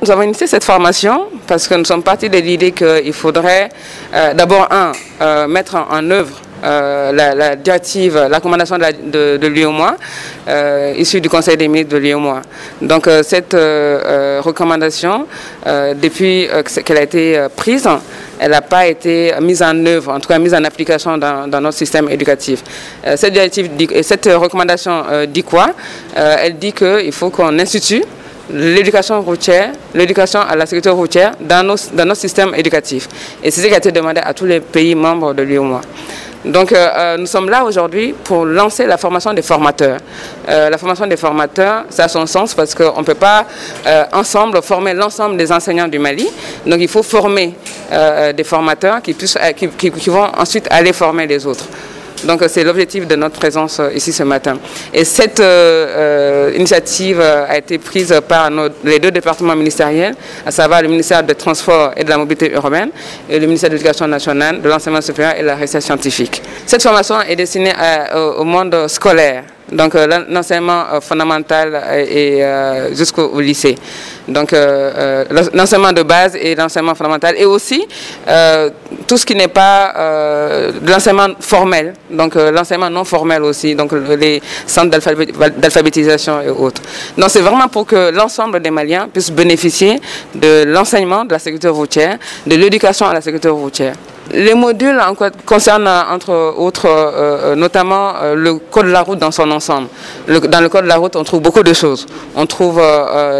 Nous avons initié cette formation parce que nous sommes partis de l'idée qu'il faudrait d'abord, mettre en œuvre la directive, la recommandation de l'UEMOA, issue du Conseil des ministres de l'UEMOA. Donc cette recommandation, depuis qu'elle a été prise, elle n'a pas été mise en œuvre, en tout cas mise en application dans notre système éducatif. Cette directive cette recommandation dit quoi? Elle dit qu'il faut qu'on institue l'éducation routière, l'éducation à la sécurité routière dans notre système éducatif. Et c'est ce qui a été demandé à tous les pays membres de l'UEMOA. Donc nous sommes là aujourd'hui pour lancer la formation des formateurs. La formation des formateurs, ça a son sens parce qu'on ne peut pas ensemble former l'ensemble des enseignants du Mali. Donc il faut former des formateurs qui vont ensuite aller former les autres. Donc c'est l'objectif de notre présence ici ce matin. Et cette initiative a été prise par les deux départements ministériels, à savoir le ministère des Transports et de la Mobilité urbaine et le ministère de l'Éducation nationale, de l'enseignement supérieur et de la recherche scientifique. Cette formation est destinée au monde scolaire, donc l'enseignement fondamental et jusqu'au lycée. Donc l'enseignement de base et l'enseignement fondamental et aussi tout ce qui n'est pas de l'enseignement formel, donc l'enseignement non formel aussi, donc les centres d'alphabétisation et autres. Donc c'est vraiment pour que l'ensemble des Maliens puissent bénéficier de l'enseignement de la sécurité routière, de l'éducation à la sécurité routière. Les modules concernent entre autres notamment le code de la route dans son ensemble. Dans le code de la route, on trouve beaucoup de choses. On trouve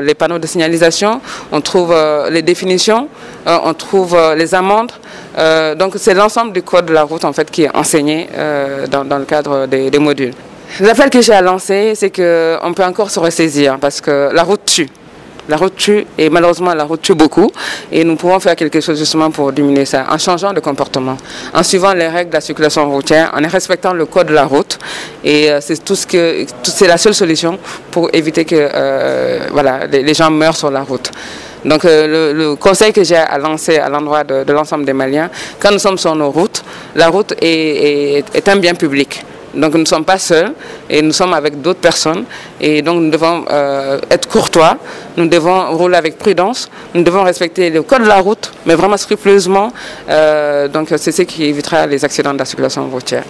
les panneaux de signalisation, on trouve les définitions, on trouve les amendes. Donc c'est l'ensemble du code de la route en fait qui est enseigné dans le cadre des modules. L'appel que j'ai à lancer, c'est qu'on peut encore se ressaisir parce que la route tue. La route tue et malheureusement la route tue beaucoup et nous pouvons faire quelque chose justement pour diminuer ça en changeant de comportement, en suivant les règles de la circulation routière, en respectant le code de la route et c'est la seule solution pour éviter que voilà, les gens meurent sur la route. Donc le conseil que j'ai à lancer à l'endroit de l'ensemble des Maliens, quand nous sommes sur nos routes, la route est un bien public. Donc nous ne sommes pas seuls et nous sommes avec d'autres personnes et donc nous devons être courtois, nous devons rouler avec prudence, nous devons respecter le code de la route mais vraiment scrupuleusement, donc c'est ce qui évitera les accidents de la circulation routière.